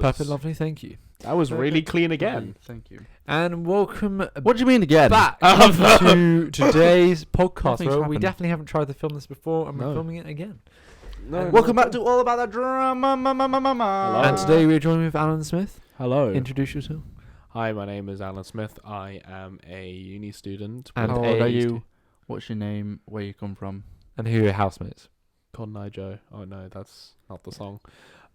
Perfect, lovely, thank you. That was really clean again. Thank you. And welcome What do you mean again? back to today's podcast. Nothing's Where we happened. definitely haven't tried to film this before, and we're No. filming it again. No, Welcome back to All About That Drama. Hello. And today we're joined with Allan Smith. Hello. Introduce yourself. Hi, my name is Allan Smith. I am a uni student. And How with old a- are you? What's your name? Where you come from? And who are your housemates? Cotton Eye Joe. Oh no, that's not the song.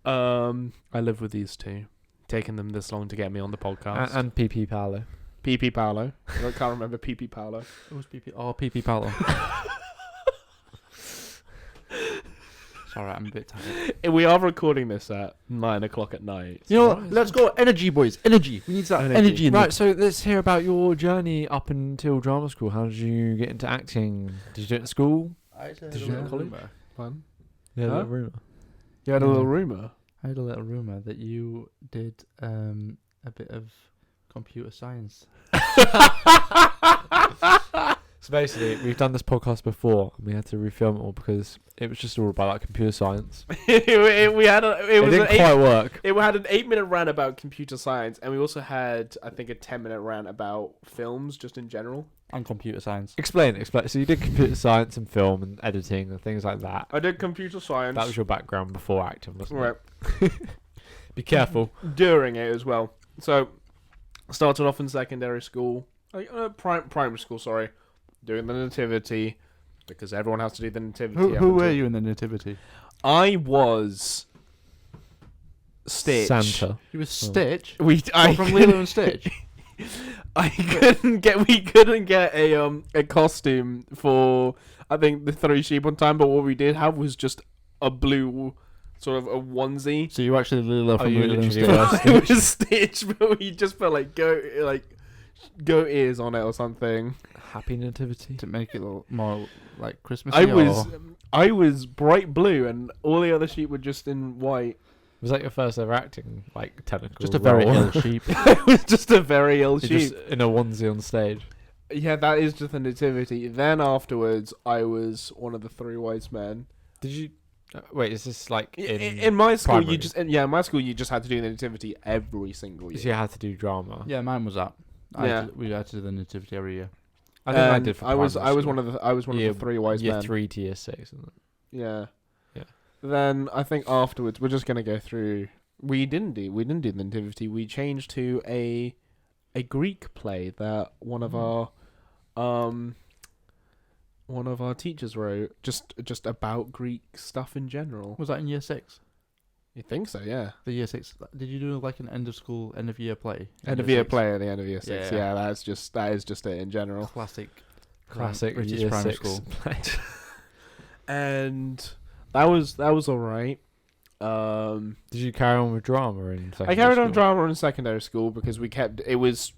I live with these two. Taking them this long to get me on the podcast. And PP Paolo. PP Paolo. I can't remember PP Paolo. Who's PP? Oh, PP Paolo. Sorry, I'm a bit tired. We are recording this at 9 o'clock at night. You know what? Let's go. Energy, boys. Energy. We need that energy in Right, so let's hear about your journey up until drama school. How did you get into acting? Did you do it at school? Did you do it at college? Fun. Yeah, Huh? that rumour. You had a little rumour. I had a little rumor that you did a bit of computer science. So basically, we've done this podcast before, and we had to refilm it all because it was just all about like computer science. It Didn't quite work. It had an 8-minute rant about computer science, and we also had, I think, a 10-minute rant about films, just in general. And computer science. Explain. So you did computer science and film and editing and things like that. I did computer science. That was your background before acting, wasn't right. it? Be careful. During it as well. So, started off in secondary school, primary school, sorry, doing the nativity, because everyone has to do the nativity. Who were you in the nativity? I was Stitch. Santa. You were Stitch. From Lilo and Stitch. We couldn't get a costume for, I think, the 3 sheep on time, but what we did have was just a blue sort of a onesie. So you were actually Lilo from you Lilo and literally Stitch. were. It was Stitch, but we just put goat ears on it or something. Happy nativity. To make it look more like Christmassy. I was bright blue, and all the other sheep were just in white. Was that your first ever acting, like, technical Just a very role? ill sheep. It was just a very ill You're sheep. just in a onesie on stage. Yeah, that is just a nativity. Then afterwards, I was one of the 3 wise men. Did you... wait, is this like In my school, primary? in my school you just had to do the nativity every single year. So you had to do drama. Yeah, mine was that. Yeah. We had to do the nativity every year. I think I And did. For I was primary one school. of the 3 wise year men. 3 to year 6, isn't it? Yeah. Yeah. Then I think afterwards we're just gonna go through. We didn't do the nativity. We changed to a Greek play that one of our teachers wrote, just about Greek stuff in general. Was that in year 6? You think so? Yeah. The year 6. Did you do like an end of year play? End of year play at the end of year 6. Yeah. Yeah, that is just it in general. Classic British year primary 6 school. And that was all right. Did you carry on with drama in secondary I carried on school? drama in secondary school because it was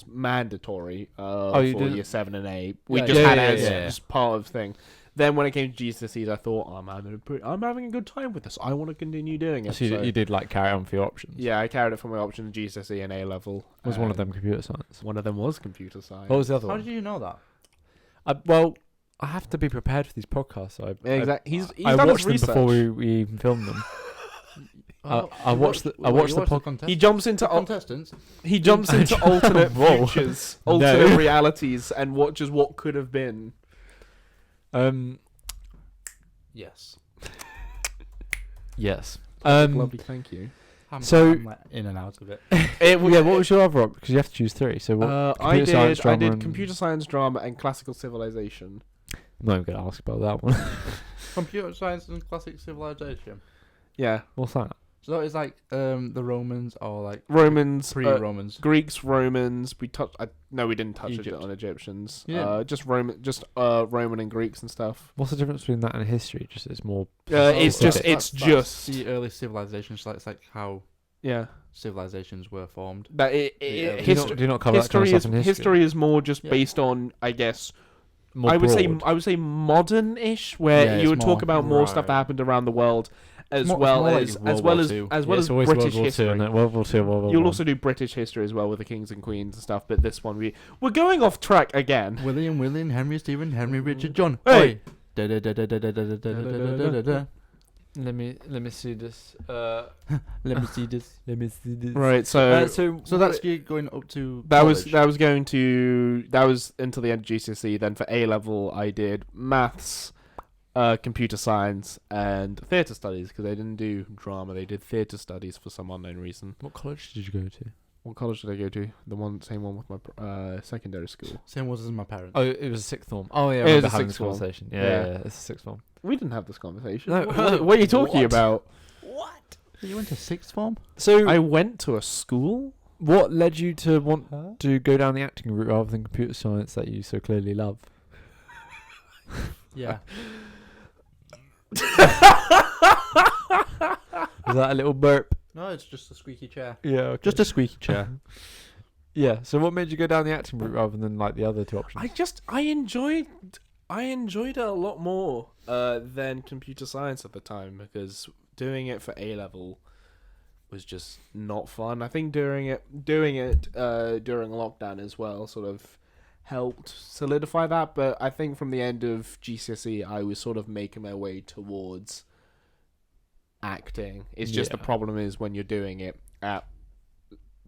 mandatory for you did? year 7 and 8. We Yeah, just yeah, had yeah, it as yeah. just part of the thing. Then when it came to GCSEs, I thought, I'm having a good time with this. I want to continue doing it. So you did like carry on for your options? Yeah, I carried it for my option GCSE and A level. Was one of them computer science? One of them was computer science. What was the other How one? did you know that? Well, I have to be prepared for these podcasts. So Exactly. He's I done his watched them research. before we even filmed them. I watched the podcast. He jumps into contestants. He jumps into alternate Whoa. futures, No. alternate realities, and watches what could have been. Yes. Yes. Lovely, thank you. I'm like in and out of it. Yeah. What was your other option? Because you have to choose 3. So what? I Computer science, did drama, computer science, drama, and classical civilization. I'm not even going to ask about that one. Computer science and classic civilization. Yeah, What's that? So it's like the Romans or like Romans, pre-Romans. Greeks, Romans. We didn't touch it Egypt. on Egyptians. Yeah. Just Roman and Greeks and stuff. What's the difference between that and history? Just it's more. It's just specific. That's the early civilizations. So it's like how yeah. civilizations were formed. That Do do you not cover that kind of stuff in history? history is more just Yeah. based on, I guess. More I would broad. say modern-ish, where Yeah, you it's would talk more- about more stuff that right. happened around the world, as more- well it's as more like as well World as War II. as well Yeah, as it's always British World War II, history. isn't it? World War II, World War You'll One. also do British history as well with the kings and queens and stuff, but this one we're going off track again. William, Henry, Stephen, Henry, Richard, John. Hey! Oi. Da-da-da-da-da-da-da-da-da-da-da-da. Let me see this. Let me see this. Let me see this. Right. So So that's you going up to that college. that was until the end of GCSE. Then for A level, I did maths, computer science, and theatre studies because they didn't do drama. They did theatre studies for some unknown reason. What college did you go to? What college did I go to? Same one with my secondary school. Same was as my parents. Oh, it was a sixth form. Oh yeah, I It was remember a having sixth this form. conversation. Yeah. Yeah, it's a sixth form. We didn't have this conversation. No. What are you talking What? about? What? You went to sixth form? So, I went to a school. what led you to want to go down the acting route rather than computer science that you so clearly love? Yeah. Was that a little burp? No, it's just a squeaky chair. Yeah, okay. Just a squeaky chair. Yeah. So, what made you go down the acting route rather than like the other two options? I enjoyed it a lot more than computer science at the time because doing it for A level was just not fun. I think doing it during lockdown as well sort of helped solidify that. But I think from the end of GCSE, I was sort of making my way towards acting. It's just the Yeah. problem is when you're doing it at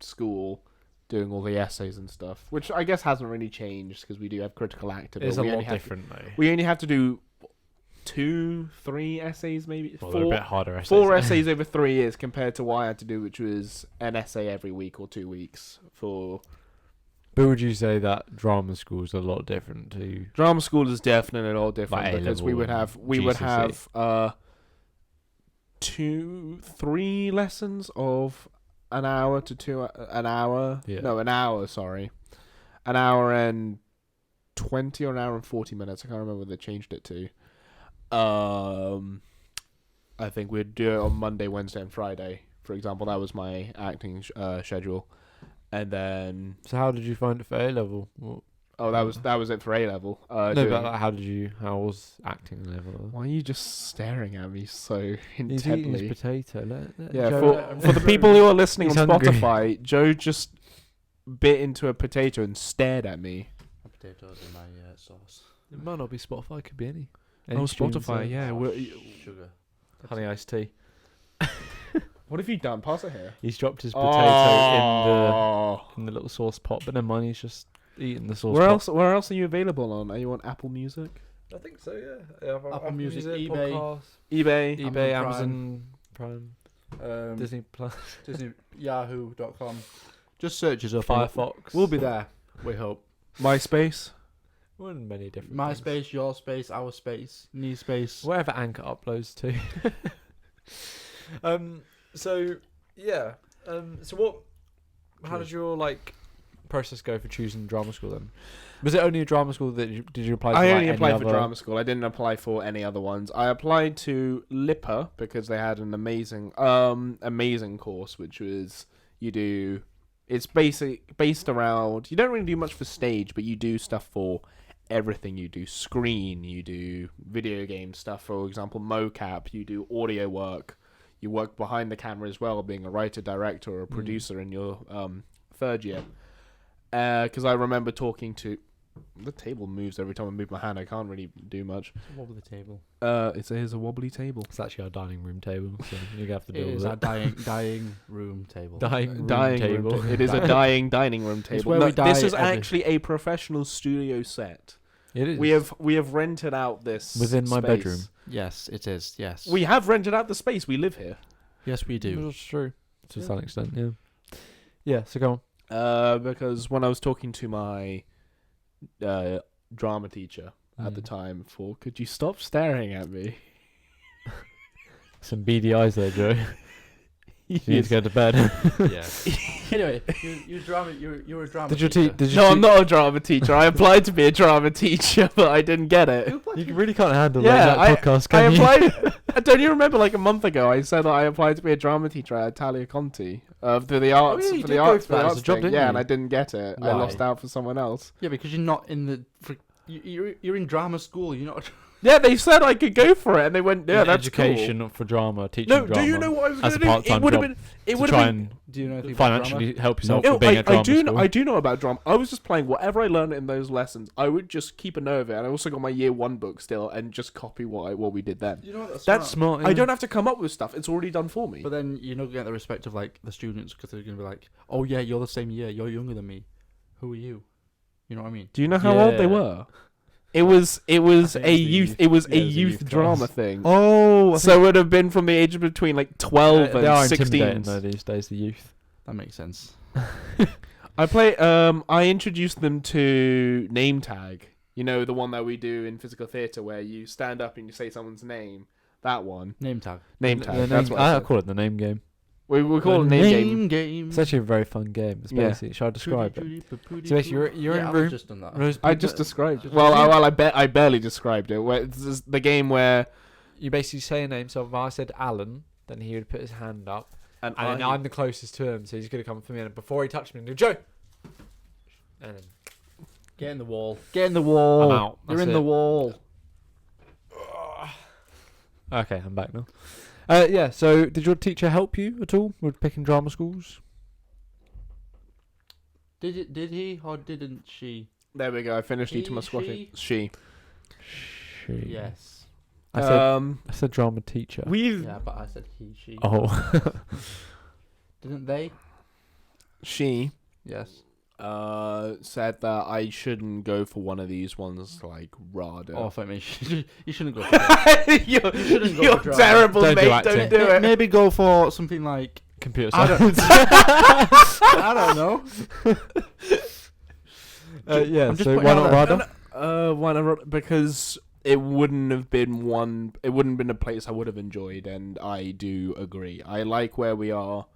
school, doing all the essays and stuff, which I guess hasn't really changed because we do have critical acting. It's but a we lot only have to- different though. we only have to do 2-3 essays, maybe Well, they're a four. bit harder essays. 4 essays over 3 years compared to what I had to do, which was an essay every week or 2 weeks. For But would you say that drama school is a lot different to? drama school is definitely a lot different Like because we A-level would and have 2-3 lessons of an hour to an hour. Yeah. No, an hour. Sorry, an hour and 20 or an hour and 40 minutes. I can't remember what they changed it to. I think we'd do it on Monday, Wednesday, and Friday. For example, that was my acting schedule, and then So how did you find it for A level? Well, that was it for A level. no, doing- but like, how was acting level? Why are you just staring at me so He's eating his intently? potato. Let Yeah, Joe- for the people who are listening He's on hungry. Spotify, Joe just bit into a potato and stared at me. Potatoes in my sauce. It might not be Spotify. It could be any. Oh, streaming Spotify, service. yeah. Sugar. Honey iced tea. What have you done? Pass it here. He's dropped his potato Oh. in the little sauce pot, but then mine he's just eating the sauce Where pot. else? Where else are you available on? Are you on Apple Music, I think so. Yeah. Apple Music, eBay. podcasts, eBay? eBay, Amazon Amazon Prime, Disney Plus, Disney, Yahoo.com. Just search us up. Firefox. We'll be there. We hope. MySpace? We're in many different. My things. space, your space, our space, knee space. Wherever Anchor uploads to. So yeah. So what? How did your process go for choosing drama school then? Was it only a drama school that did you apply to? I like, only any applied for other- drama school. I didn't apply for any other ones. I applied to Lipper because they had an amazing course, which was it's based around, you don't really do much for stage, but you do stuff for everything. You do screen, you do video game stuff, for example, mocap, you do audio work, you work behind the camera as well, being a writer, director, or a producer in your third year. Because I remember talking to... The table moves every time I move my hand. I can't really do much. What with the table? It is a wobbly table. It's actually our dining room table, so you're gonna have to It deal is with our it. dying room table. Dying Dying room room table. ta- It is a dying dining room table. where No, we die this is every- actually a professional studio set. It is. We have rented out this Within my space. bedroom. Yes, it is. Yes. We have rented out the space. We live here. Yes, we do. That's true. To Yeah. some extent, yeah. Yeah. So go on. Because when I was talking to my drama teacher at the time, could you stop staring at me? Some beady eyes there, Joe. You need to go to bed. Yeah. Anyway, you're a drama. Did your teacher. did you No, I'm not a drama teacher. I applied to be a drama teacher, but I didn't get it. You really can't handle Yeah, that podcast, I can you? applied. Don't you remember, like a month ago, I said that I applied to be a drama teacher at Italia Conti for the arts. yeah, you for did the go arts, for that as a job, thing. didn't Yeah, you? and I didn't get it. I Why? lost out for someone else. Yeah, because you're not in the. You're in drama school. You're not. Yeah, they said I could go for it, and they went, yeah, In that's education for drama, teaching cool. No, drama. do you know what I was as a going to do? part-time It would have job been. It to would try have been. and Do you know anything about financially drama? help yourself No, for being I at drama do. school. I do know about drama. I was just playing whatever I learned in those lessons. I would just keep a note of it, and I also got my year 1 book still, and just copy what we did then. You know what, That's smart. I don't have to come up with stuff. It's already done for me. But then you're not get the respect of like the students because they're gonna be like, "Oh yeah, you're the same year. You're younger than me. Who are you?" You know what I mean? Do you know how old they Yeah. were? It was think a it's the youth. youth- It was yeah, a it was a youth youth drama class. thing. Oh, So it would have been from the age of between like 12 they are and 16. intimidating though these days. The youth. That makes sense. I introduced them to name tag. You know, the one that we do in physical theatre where you stand up and you say someone's name. That one. Name tag. Name The tag. name- That's what I I said. call it the name game. We call it name game. game. It's actually a very fun game. It's Yeah. basically. Shall I describe it? So So basically, you're in a I've room. just done that. I just described it. Just- I barely described it. Where it's just the game where You basically say a name. So if I said Alan, then he would put his hand up, and and then I'm the closest to him, so he's gonna come for me. And before he touched me, he'll do Joe. And then Get in the wall. Get in the wall. I'm out. You're That's in the it. wall. Okay, I'm back now. Yeah. So did your teacher help you at all with picking drama schools? Did he or didn't she? there we go. I finished He, eating my squashing. she? She. Yes. I said drama teacher. We've Yeah, but I said he, she. Oh. Didn't they? she Yes. said that I shouldn't go for one of these ones like RADA. Oh, fuck me. You shouldn't go for that. you're shouldn't go you're for drama. terrible, Don't do mate. acting. Don't do it. Maybe go for something like Computer I don't- science. I don't know. Yeah. I'm just So putting why it not out there. RADA? Why not? Because it wouldn't have been one. It wouldn't have been a place I would have enjoyed, and I do agree. I like where we are.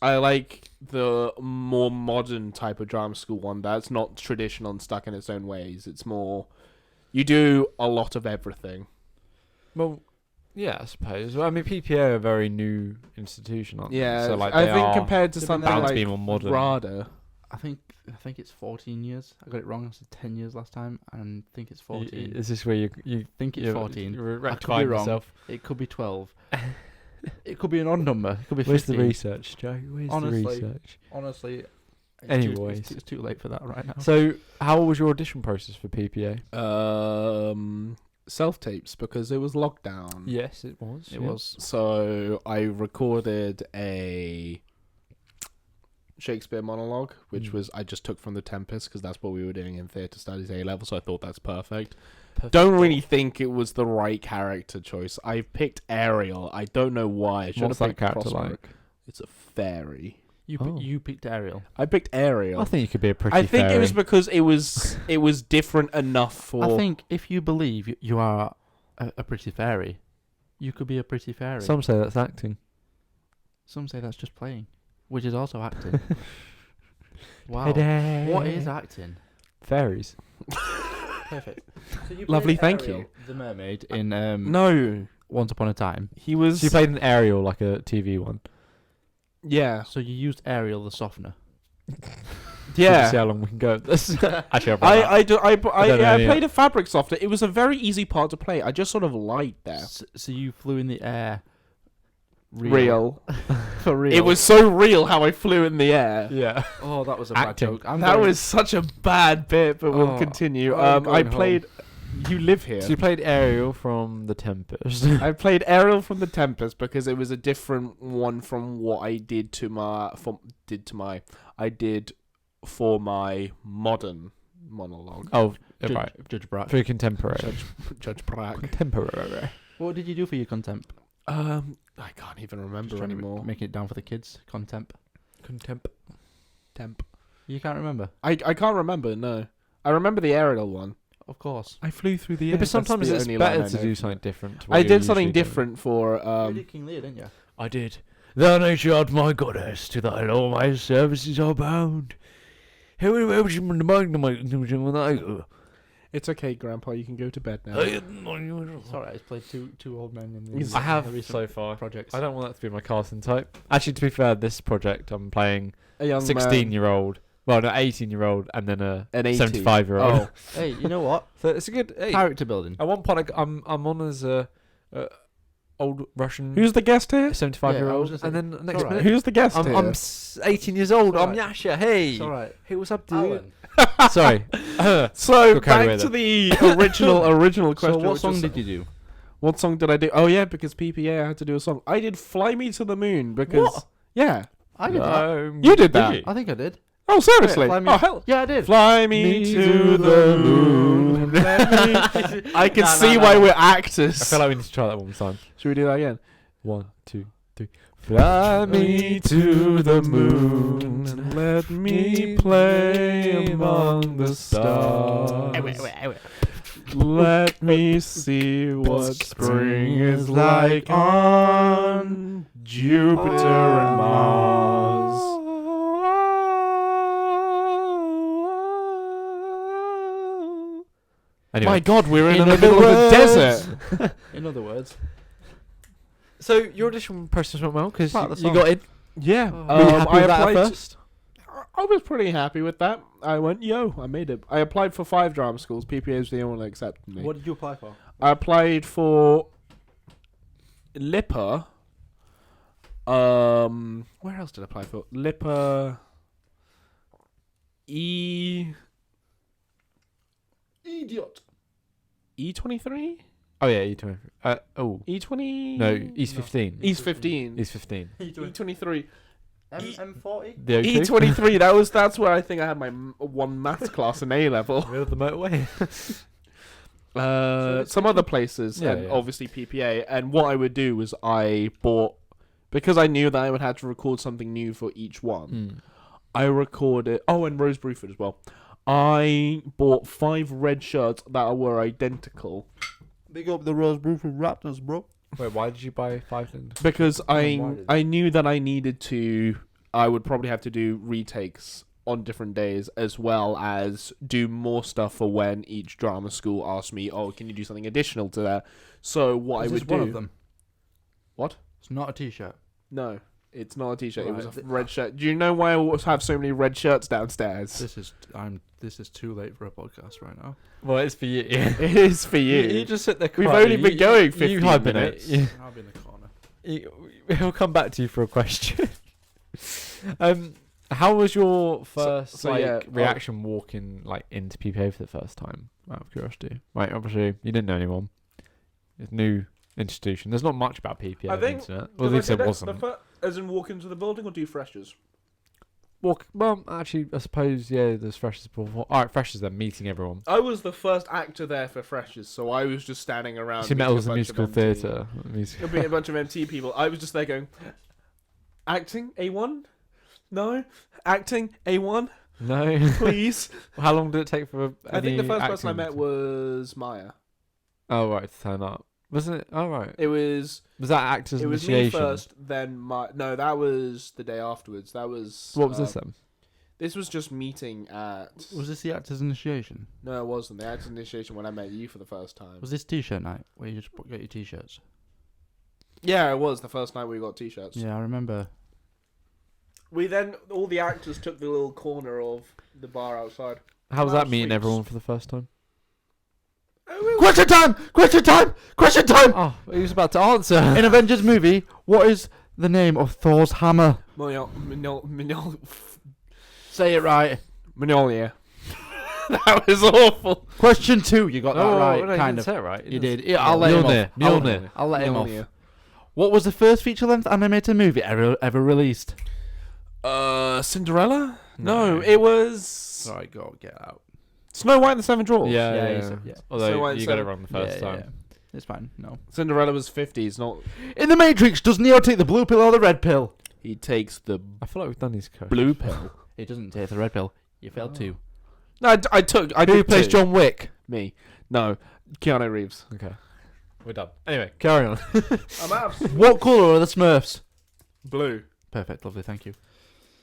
I like the more modern type of drama school one that's not traditional and stuck in its own ways. It's more, you do a lot of everything. Well, yeah, I suppose. Well, I mean, PPA are a very new institution, aren't Yeah, they? So like, I they think are compared to They've been something bound to like be more modern. RADA. I think it's 14 years. I got it wrong. I said 10 years last time, and I think it's 14. Is this where you I think it's 14. You're I could be rectifying wrong. yourself? It could be 12. It could be an odd number. It could be 15. Where's the research, Joe? Where's Honestly. the research? Honestly. it's Anyways. it's too late for that right now. So, how was your audition process for PPA? Self tapes because it was lockdown. Yes, it was. It was. So I recorded a Shakespeare monologue, which was I just took from The Tempest because that's what we were doing in theatre studies A level. So I thought that's perfect. Don't really think it was the right character choice. I picked Ariel. I don't know why. I should What's have that picked character Prospero. like? It's a fairy. You picked Ariel. I picked Ariel. I think you could be a pretty. I think it was fairy. because it was different enough for. I think if you believe you are a pretty fairy, you could be a pretty fairy. Some say that's acting. Some say that's just playing, which is also acting. Wow. Ta-da. What is acting? Fairies? Perfect. So you Lovely, played thank Ariel, you. The mermaid in No, Once Upon a Time. he was. So you played an Ariel, like a TV one. Yeah, So you used Ariel the softener. yeah. See how long we can go. At this. Actually, I've run out. I don't know yeah, I yet. played a fabric softener. It was a very easy part to play. I just sort of lied there. So you flew in the air. Real. For real. It was so real how I flew in the air. Yeah. Oh, that was a bad Acting. joke. That was such a bad bit, but we'll Oh, continue. I'm I going played. You live here. So you played Ariel from The Tempest. I played Ariel from The Tempest because it was a different one from what I did to my for my modern monologue. Oh, Judge, right. Judge Brack. For contemporary. Judge Brack. Contemporary. What did you do for your contempt? I can't even Just remember trying to anymore. make it down for the kids. Contempt. Temp. You can't remember? I can't remember. No, I remember the Ariel one. Of course. I flew through the air. Yeah, but That's sometimes the it's only line better I to know. do something different. To what I you're did something usually doing. different for you did King Lear, didn't you? I did. Thou nature, my goddess, to thy all my services are bound. It's okay, Grandpa. You can go to bed now. Sorry, I played two old men in the I have the recent so far. projects. I don't want that to be my casting type. Actually, to be fair, this project I'm playing A young 16-year-old Well, an 18-year-old and then a An 80. 75-year-old. Oh, Hey, you know what? So it's a good. Hey, Character building. at one point, I'm on as a old Russian who's the guest here? 75-year-old, just and saying, then next alright. minute, Who's the guest here? I'm 18 years old. It's I'm alright. Yasha. Hey, It's all right. hey, what's up, dude? Alan. Sorry. So Got carried away back to the original So question. what which song was- did you do? What song did I do? Oh yeah, because PPA I had to do a song. I did "Fly Me to the Moon" because What? yeah, I did that. you did that. I think I did. Oh seriously? Fly Me- Oh hell. Yeah, I did. Fly me to the moon. I can see why we're actors. I feel like we need to try that one more time. Should we do that again? 1, 2, 3. Fly me to the moon. and let me play among the stars. Let me see what spring is like on Jupiter and Mars. Anyway, My God, we're in In the other middle of a words- desert. In other words. so your audition process went well because Part of the you song. got in. Yeah, Oh. Were you happy I with that at applied. first? I was pretty happy with that. I went, yo, I made it. I applied for 5 drama schools. PPA was the only one that accepted me. What did you apply for? I applied for Lipper. Where else did I apply for? Lipper. Idiot. E23? Oh yeah, E20. E20? No, East 15. East 15. East 15. E23. M40? The O2. E23. That's where I think I had my one maths class in A level. Middle of the motorway. Some other places, Yeah, and yeah. obviously PPA. And what I would do was I bought, because I knew that I would have to record something new for each one. I recorded. Oh, and Rose Bruford as well. I bought 5 red shirts that were identical Big up the Rose Bruford Raptors, bro. Wait, why did you buy 5 things? because why did- I knew that I needed to. I would probably have to do retakes on different days, as well as do more stuff for when each drama school asked me, "Oh, can you do something additional to that?" So what Is I this would one do. of them? What? It's not a t-shirt. No, it's not a t-shirt. It was a Right. red shirt. Do you know why I always have so many red shirts downstairs? This is too late for a podcast right now. Well, it's for you. It is for you. You just sit there. We've quietly. only been going You 15 hibernate. minutes. I'll be in the corner. He'll come back to you for a question. How was your first so yeah, reaction walking into PPA for the first time? Out of curiosity, right? Obviously, you didn't know anyone. It's a new institution. There's not much about PPA on the internet. Well, at least there wasn't. As in walk into the building or do freshers? Well, actually, I suppose there's freshers before. All right, freshers. Then meeting everyone. I was the first actor there for freshers, so I was just standing around. See, Metal was a musical theatre. There'll be a bunch of MT people. I was just there going, acting A1, no, acting A1, No. please. How long did it take for? I think the first person I acting met to- was Maya. Oh right, to turn up. Wasn't it? Oh right. It was Was that actors it was initiation? me first, then no, that was the day afterwards. That was What was this then? This was just meeting at. Was this the actor's initiation? No, it wasn't the actor's initiation when I met you for the first time. Was this t-shirt night where you just get your t-shirts? Yeah, it was the first night we got t-shirts. Yeah, I remember. We then all the actors took the little corner of the bar outside. How was Wow, that meeting sweets. everyone for the first time? Question time! Question time! Question time! Oh, he was about to answer. In Avengers movie, what is the name of Thor's hammer? Mjolnir. Say it right. That was awful. Question 2, you got that right, no, you kind didn't of. say it right. You did. Yeah, I'll let him off. Mjolnir. I'll let him off. Mjolnir. What was the first feature-length animated movie ever released? Cinderella? No, No. it was Sorry, go get out. Snow White and the Seven Dwarfs. Yeah, Yeah, yeah. you said- yeah. Although So what, you got it so- wrong the first Yeah, time. yeah. It's fine. No. Cinderella was 50s, not. In the Matrix, does Neo take the blue pill or the red pill? He takes the I feel like we've done these questions. blue pill. He doesn't take the red pill. You failed too. No, I took. I Who did plays two. John Wick? Me. No, Keanu Reeves. Okay, we're done. Anyway, carry on. I'm out of What colour are the Smurfs? blue. Perfect, lovely, thank you.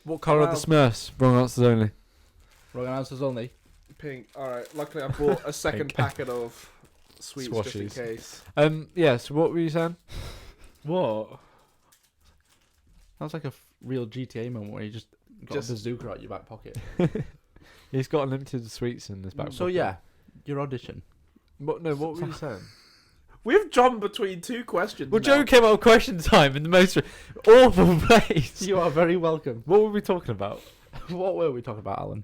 What colour are the Smurfs? Wrong answers only. Wrong answers only. Pink. All right. Luckily, I bought a second Pink. packet of sweets just in Swashies. case. Yeah. So what were you saying? What? That was like a real GTA moment where you just Got a bazooka out your back pocket. He's got unlimited sweets in his back. So yeah, your audition. What? No, what were you saying? We've jumped between two questions. Well, now. Joe came up with question time in the most awful place. You are very welcome. What were we talking about? What were we talking about, Alan?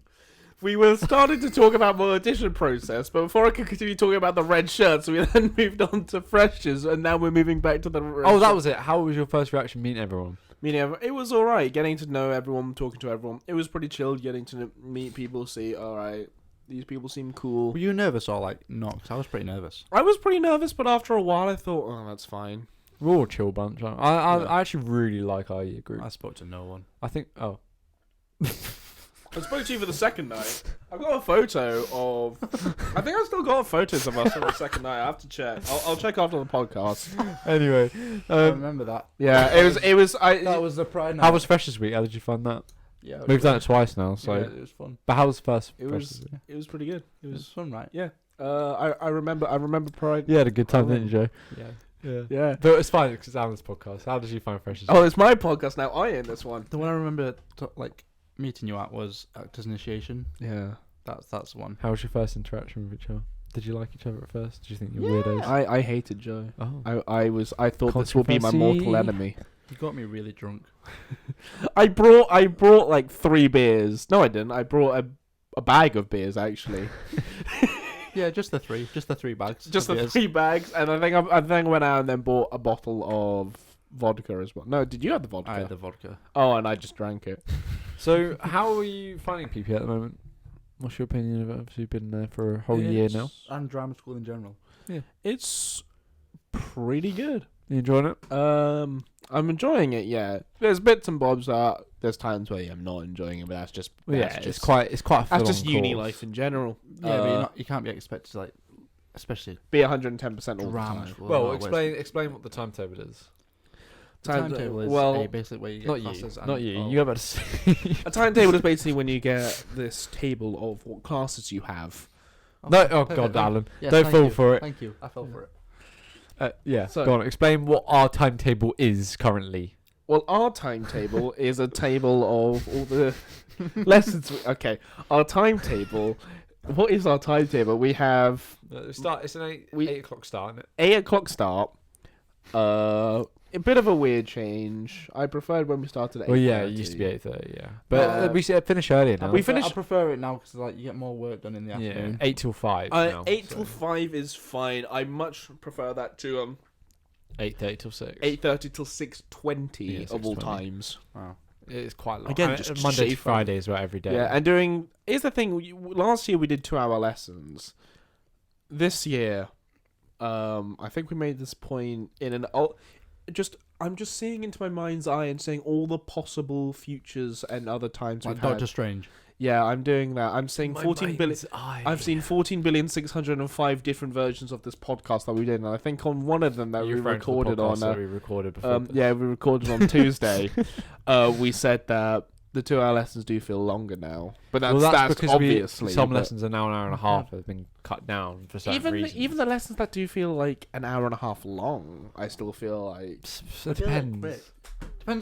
We were starting to talk about my audition process, but before I could continue talking about the red shirts, we then moved on to freshers, and now we're moving back to the red Oh, that shirt. was it. How was your first reaction meeting everyone? It was alright, getting to know everyone, talking to everyone. It was pretty chilled, getting to meet people, see, alright, these people seem cool. Were you nervous or like not? Because I was pretty nervous. I was pretty nervous, but after a while I thought, oh, that's fine. We're all a chill bunch. I actually really like our year group. I spoke to no one. I think. Oh. I spoke to you for the second night. I've got a photo of... I think I still got photos of us on the second night. I have to check. I'll check after the podcast. Anyway, I remember that. Yeah, it was... That was the Pride night. how was Freshers Week? How did you find that? Yeah, We've done it twice now, so. Yeah, it was fun. But how was the first? It Freshers was Week? it was pretty good. It was fun, right? Yeah. I remember Pride. You had a good time, didn't you, Joe? Yeah. Yeah. But it's fine because it's Alan's podcast. How did you find Freshers? Oh, it's my podcast now. I in this one. The one I remember meeting you at was Actors Initiation. Yeah. That's the one. How was your first interaction with each other? Did you like each other at first? Did you think you were weirdos? I hated Joe. Oh. I thought this would be my mortal Controversy. enemy. You got me really drunk. I brought like 3 beers. No, I didn't. I brought a bag of beers actually. Yeah, just the 3 bags. Just of the beers. 3 bags, and I think I went out and then bought a bottle of vodka as well. No, did you have the vodka? I had the vodka. Oh, and I just drank it. So, how are you finding PP at the moment? What's your opinion of it? Obviously, you've been there for a whole year now. And drama school in general. It's pretty good. You enjoying it? I'm enjoying it. Yeah, there's bits and bobs that there's times where I'm not enjoying it, but that's just It's quite a that's full-on just uni course. life in general. Yeah, but you can't be expected to especially Be 110% all the drama time. school. Well, as well, explain what the timetable is. The timetable is well, basically where you get Not you, classes. not you. Oh. You about to say. a timetable is basically when you get this table of what classes you have. No, oh perfect. God, Alan, Yes, don't thank fall you. for it. Thank you. I fell for it. Yeah, So- go on. Explain what our timetable is currently. Well, our timetable is a table of all the lessons. Okay, our timetable. What is our timetable? We have It's an 8 o'clock start, isn't it? 8 o'clock start. A bit of a weird change. I preferred when we started at 8:30. Well, yeah, it used to be 8:30. Yeah, but we finish earlier now. we finish- I prefer it now because you get more work done in the Yeah, afternoon. 8 till 5. Now, 8 so till 5 is fine. I much prefer that to 8:30 till 6. 8:30 till 6:20 Yeah, of all 6:20. times. Wow. It's quite long. Again, And just Monday to shave Friday as well, every day. Yeah, and here's the thing. Last year we did 2-hour lessons. This year, I think we made this point in an. I'm just seeing into my mind's eye and saying all the possible futures and other times Like we've had. Doctor Strange. Yeah, I'm doing that. I'm saying 14 billion. I've seen 14,605 different versions of this podcast that we did, and I think on one of them that we recorded on. we recorded before. Yeah, we recorded on Tuesday. We said that the 2-hour lessons do feel longer now, but that's because obviously some but lessons an hour and a half have been cut down for certain reasons. even the lessons that do feel like an hour and a half long, I still feel like So it depends.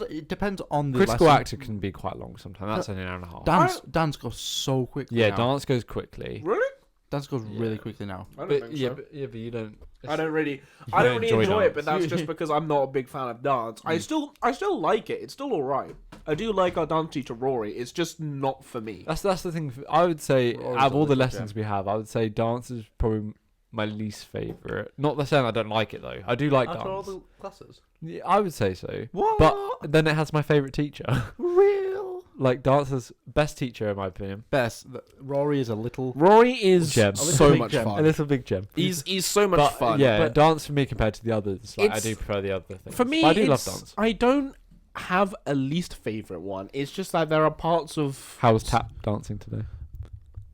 It depends on the Critical lesson. actor can be quite long sometimes. That's only an hour and a half. Dance goes so quickly. Yeah, now. dance goes quickly. really. Dance goes really Yeah. quickly now. I don't But think yeah, so. but you don't. I don't really don't enjoy it, but dance. that's just because I'm not a big fan of dance. I still like it. It's still alright. I do like our dance teacher Rory. It's just not for me. That's the thing. I would say Rory's out of a all the little lessons we have, I would say dance is probably my least favorite. Not the saying I don't like it though. I do like After all dance. the classes. Yeah, I would say so. What? But then it has my favorite teacher. real. Like dance's best teacher in my opinion. Best. Rory is a little. Rory is Gem. so Big much gem. A fun. little big gem. He's so much But fun. yeah, but dance for me compared to the others, like I It's- do prefer the other things. for me, But I do love it's- dance. I don't have a least favorite one. It's just that there are parts of. How was tap dancing today?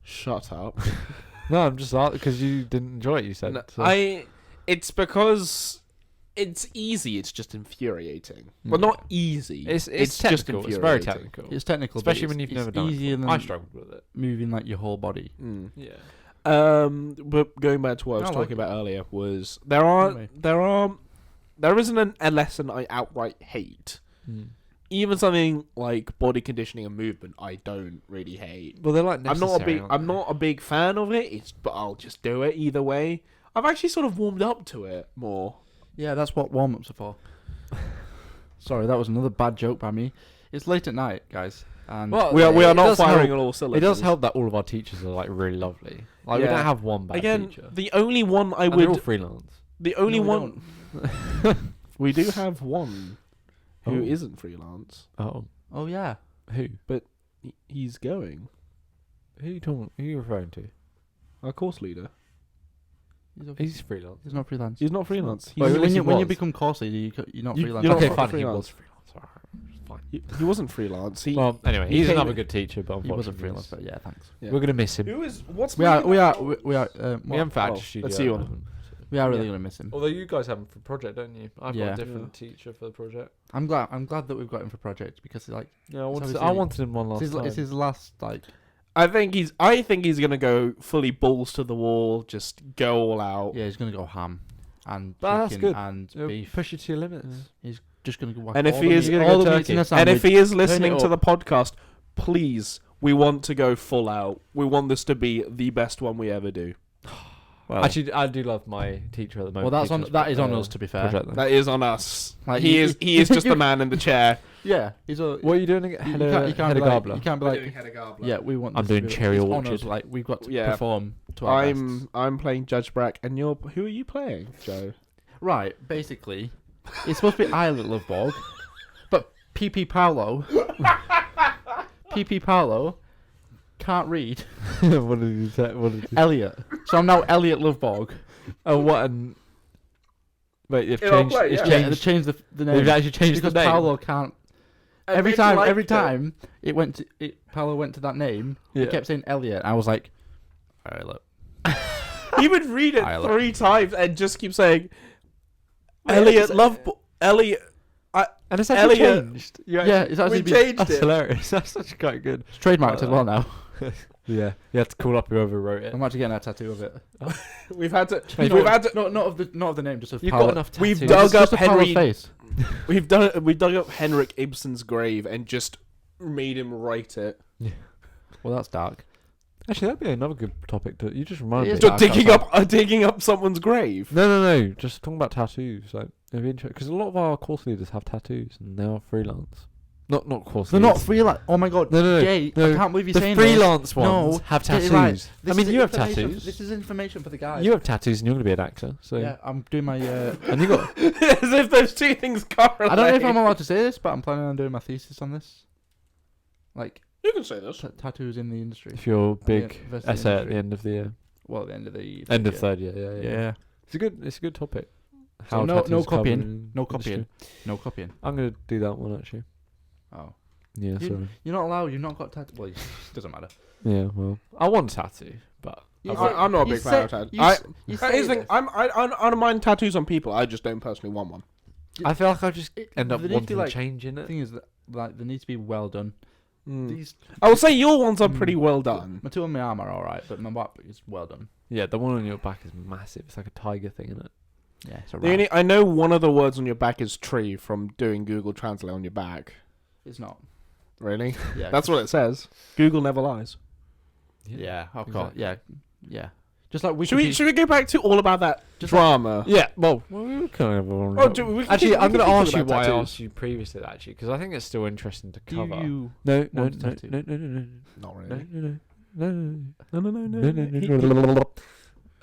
Shut up. No, I'm just because you didn't enjoy it. You said. No, so. It's because it's easy. It's just infuriating. Well, Yeah. not easy. It's just technical. It's very infuriating. technical. It's technical, but Especially when you've it's never done it. easier Before. than I struggled with it. moving like your whole body. Mm. Yeah. But going back to what I was I like talking it. about earlier was there isn't a lesson I outright hate. even something like body conditioning and movement, I don't really hate. Well, they're like necessary. I'm not a big fan of it. But I'll just do it either way. I've actually sort of warmed up to it more. Yeah, that's what warm-ups are for. Sorry, that was another bad joke by me. It's late at night, guys. And Well, we are it not does firing help. on all cylinders. It does help that all of our teachers are like really lovely. Like we Yeah. don't have one bad teacher. The only one I And they're all would... freelance. The only No, we one... don't. We do have one who Oh. isn't freelance. Oh, Oh yeah. who? He's going. Who are you talking? Who are you referring to? Our course leader. He's freelance. He's not freelance. He's not freelance. He's, Well, at least he when you was. become course leader, you're not You- freelance. you're not Okay, not fine. He freelance. was freelance. Alright, fine. he wasn't freelance. He, Well, anyway, he he's came another in- good teacher, but He wasn't unfortunately, freelance, but yeah, thanks. yeah. we're gonna miss him. Who is... What's We are. making We that- are. We are. We haven't well, factored studio. let's see at one. the moment, so- We are really Yeah. gonna miss him. Although you guys have him for project, don't you? I've got Yeah. a different teacher for the project. I'm glad that we've got him for project because like Yeah, It's I obviously- wanted him one last time. it's his last like. I think he's gonna go fully balls to the wall, just go all out. Yeah, he's gonna go ham and That's chicken good. and It'll beef. push you to your limits. He's just gonna go. And if all he the is meat- gonna all go the meats in turkey. a And if sandwich, he is turn listening it to up. the podcast, please, we want to go full out. We want this to be the best one we ever do. well, Actually, I do love my teacher at the moment. well, teaching us that is on pro- us to be fair. project then. That is on us. Like, he you- is just the man in the chair. Yeah, he's a. What are you doing again? You Head can't of be like, Gabler. you can't be like. Yeah, we want. I'm this to doing be- Cherry it's on Orchard. us, like we've got to Yeah. perform to our best. I'm playing Judge Brack, and who are you playing, Joe? Right, basically, it's supposed to be Islet Loveborg, but PP Paolo can't read What did you say? What did you? Elliot. So I'm now Elliot Loveborg. Oh, what? And wait, you've It'll changed. play, It's yeah. Yeah, they changed. changed the name. They've actually changed because the name. Paolo can't. Every time Paolo went to that name, Yeah. he kept saying Elliot. I was like, alright, look. He would read it Islet. 3 times and just keep saying, Elliot Elliot. And it's actually Elliot. changed. Yeah, it's actually We been changed That's it. hilarious. That's actually quite good. it's trademarked as well now. Yeah, you had to call up whoever wrote it. I'm actually getting a tattoo of it. We've had to. Wait, We've had to. No, not of the name, just of You've Paolo. got enough We've tattoos. dug up Just of Paolo's Henry. face. We dug up Henrik Ibsen's grave and just made him write it. Well, that's dark. Actually, that'd be another good topic. You just reminded It me. is Just dark digging up someone's grave. No. Just talking about tattoos. Like, it'd be interesting because a lot of our course leaders have tattoos and they are freelance. Not course They're leaders. not freelance. Oh my god. No. Jay, no. I can't believe you're The saying freelance this. ones No, have get it tattoos. right. I This mean, is you have information- tattoos. This is information for the guys. You have tattoos and you're going to be an actor. So Yeah, I'm doing my. and you got As if those two things correlate. I don't know if I'm allowed to say this, but I'm planning on doing my thesis on this. Like You can say this. tattoos in the industry. if your big university essay at industry. the end of the year, Well, at the end of the end of year. third year. Yeah. It's a good topic. So no tattoos copying. cover in No industry. copying. No copying. I'm going to do that one actually. Oh, Yeah, sorry. you're not allowed. You've not got tattoo. Well, it doesn't matter. Yeah, well, I want a tattoo, but I'm not a big fan of tattoos. Here's the thing, I don't mind tattoos on people. I just don't personally want one. I feel like I just end up There needs to be, wanting like- to change in The it. thing is that like they need to be well done. These I will say your ones are pretty well done. my two on my arm are all right, but my back is well done. Yeah, the one on your back is massive. It's like a tiger thing, isn't it? Yeah, it's a The only, I know one of the words on your back is tree from doing Google Translate on your back. It's not. Really? Yeah, That's what it says. Google never lies. Yeah, of exactly. course. Yeah. Just like we Should we go back to all about that Just drama? Yeah, well, we were kind of on. Oh, we can actually, keep- we I'm can going to keep ask talking you about what I tattoos. asked you previously, actually, because I think it's still interesting to cover. you No. want a tattoo? Not really. No.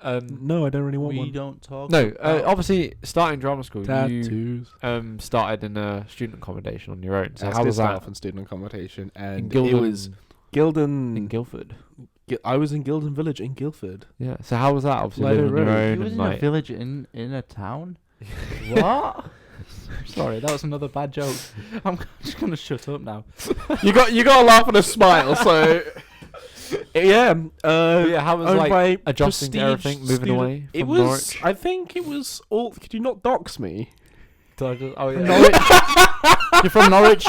No, I don't really want we one. don't talk. No, about obviously, starting drama school, you Tattoos. started in a student accommodation on your own. So I how did was start that? off in student accommodation, In and Gildan, it was Gildan. in Guildford. I was in Gildan Village in Guildford. Yeah. So how was that? Obviously, Lido living on your Road. own You was and in a like. village in a town. What? Sorry, that was another bad joke. I'm just gonna shut up now. You got to laugh and a smile. So yeah. But yeah, how was owned like by adjusting to prestige everything, moving student- away from It was. Norwich? I think it was all. Could you not dox me? Oh yeah. Norwich. You're from Norwich.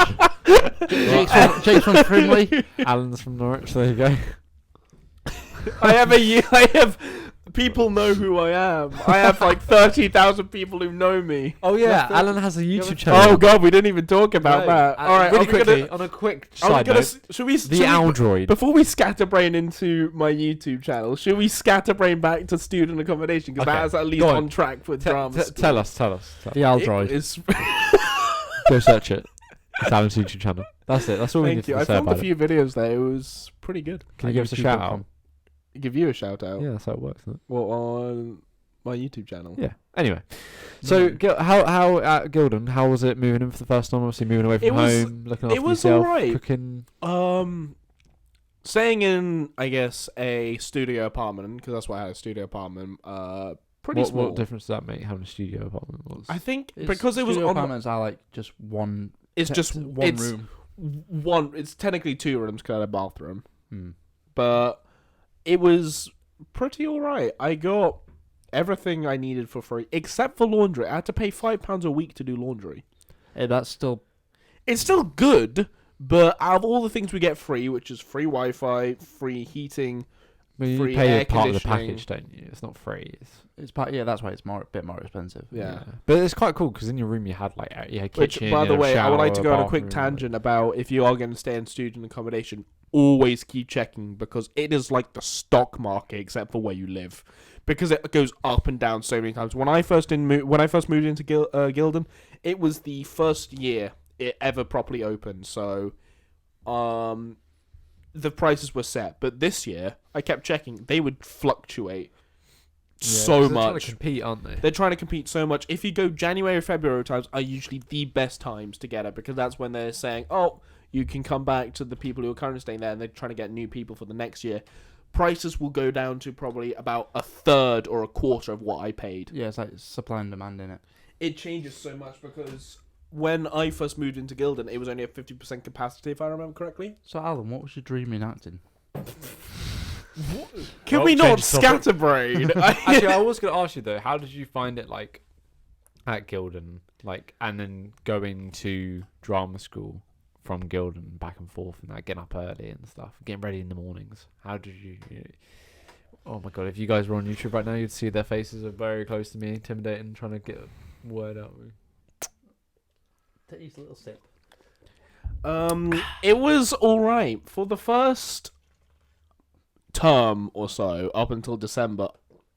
Jake's from Frimley. Alan's from Norwich. There you go. I have People know who I am. I have like 30,000 people who know me. Oh yeah, Yeah, Alan has a YouTube channel. Oh god, we didn't even talk about that. All right, really quickly, on a quick side note, should we the Aldroid. before we scatterbrain into my YouTube channel? Should we scatterbrain back to student accommodation because Okay, that is at least go on. on track for drama? Tell us. The Aldroid. It's Go search it. It's Alan's YouTube channel. That's it. That's all we need Thank you. to I say filmed a about it. few videos there. It was pretty good. Can you give us a shout out? Give you a shout out. Yeah, that's how it works, isn't it? Well, on my YouTube channel. Yeah. Anyway, so how at Gildan? How was it moving in for the first time? Obviously moving away from home, looking after yourself, alright. cooking. Staying in, I guess, a studio apartment because that's why I had a studio apartment. Pretty small. What difference does that make having a studio apartment? I think because it was studio on. apartments are like just one. It's just one room. It's technically 2 rooms because I had a bathroom, Hmm. but it was pretty alright. I got everything I needed for free except for laundry. I had to pay £5 a week to do laundry. Hey, that's still. It's still good, but out of all the things we get free, which is free Wi-Fi, free heating, You free pay air a part of the conditioning. package, don't you? It's not free. It's part. Yeah, that's why it's a bit more expensive. Yeah. But it's quite cool because in your room you had like Which, kitchen. by the way, I would like to go on a quick bathroom, tangent about if you are going to stay in student accommodation, always keep checking because it is like the stock market except for where you live, because it goes up and down so many times. When I first moved into Gildan, it was the first year it ever properly opened, so the prices were set. But this year, I kept checking; they would fluctuate so they're much. trying to compete, aren't they? They're trying to compete so much. If you go January or February times are usually the best times to get it because that's when they're saying, oh, you can come back to the people who are currently staying there and they're trying to get new people for the next year. Prices will go down to probably about a third or a quarter of what I paid. Yeah, it's like supply and demand in it. It changes so much because when I first moved into Gildan, it was only at 50% capacity, if I remember correctly. So, Alan, what was your dream in acting? Can we not scatterbrain? Actually, I was going to ask you though, how did you find it like at Gildan, like, and then going to drama school from Gildan back and forth, and like getting up early and stuff, getting ready in the mornings? How did you? Oh my god! If you guys were on YouTube right now, you'd see their faces are very close to me, intimidating, trying to get a word out. Take a little sip. It was all right for the first term or so up until December.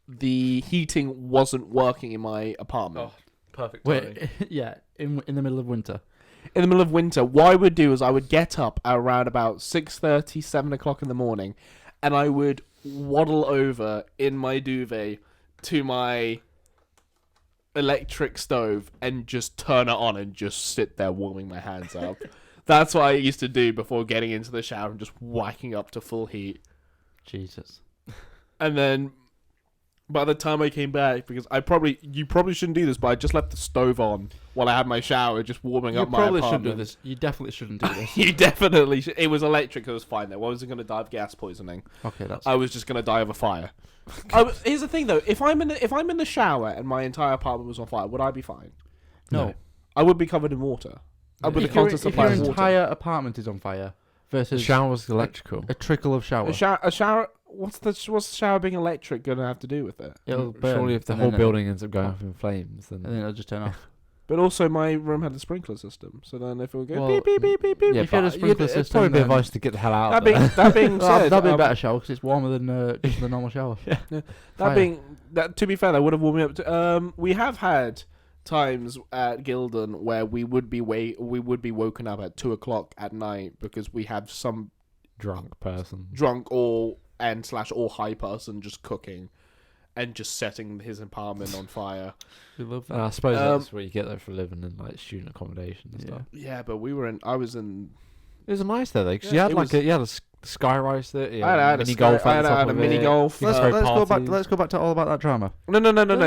The heating wasn't working in my apartment. Oh, perfect. Wait, yeah, in the middle of winter. In the middle of winter, what I would do is I would get up around about 6:30, 7 o'clock in the morning, and I would waddle over in my duvet to my electric stove and just turn it on and just sit there warming my hands up. That's what I used to do before getting into the shower and just whacking up to full heat. Jesus. And then by the time I came back, because you probably shouldn't do this, but I just left the stove on while I had my shower, just warming up my apartment. You probably shouldn't do this. You definitely shouldn't do this. You definitely should. It was electric, it was fine though. I wasn't going to die of gas poisoning. Okay, that's. I was just going to die of a fire. Here's the thing though, if I'm in the shower and my entire apartment was on fire, would I be fine? No. I would be covered in water. With a constant supply if of your water. entire apartment is on fire versus The shower's electrical. a trickle of shower. A shower. What's the shower being electric going to have to do with it? It'll burn, Surely, if the and whole then building ends up going up in flames, then and then it'll just turn off. But also, my room had a sprinkler system, so then if it would go Well, beep beep beep beep beep. yeah, if you had a but sprinkler it'd system, probably be then- advice to get the hell out. That of being there. that being said, That'd be a better shower because it's warmer than just the normal shower. To be fair, that would have warmed me up. We have had times at Gildan where we would be woken up at 2 o'clock at night because we have some drunk person. drunk or high person just cooking and just setting his apartment on fire. We love that. I suppose that's what you get there for living in like student accommodation and stuff. Yeah, but I was in. It was nice there though, because Yeah, you had a sky rise there. I had mini golf. I had a mini golf. Let's go back to all about that drama. No.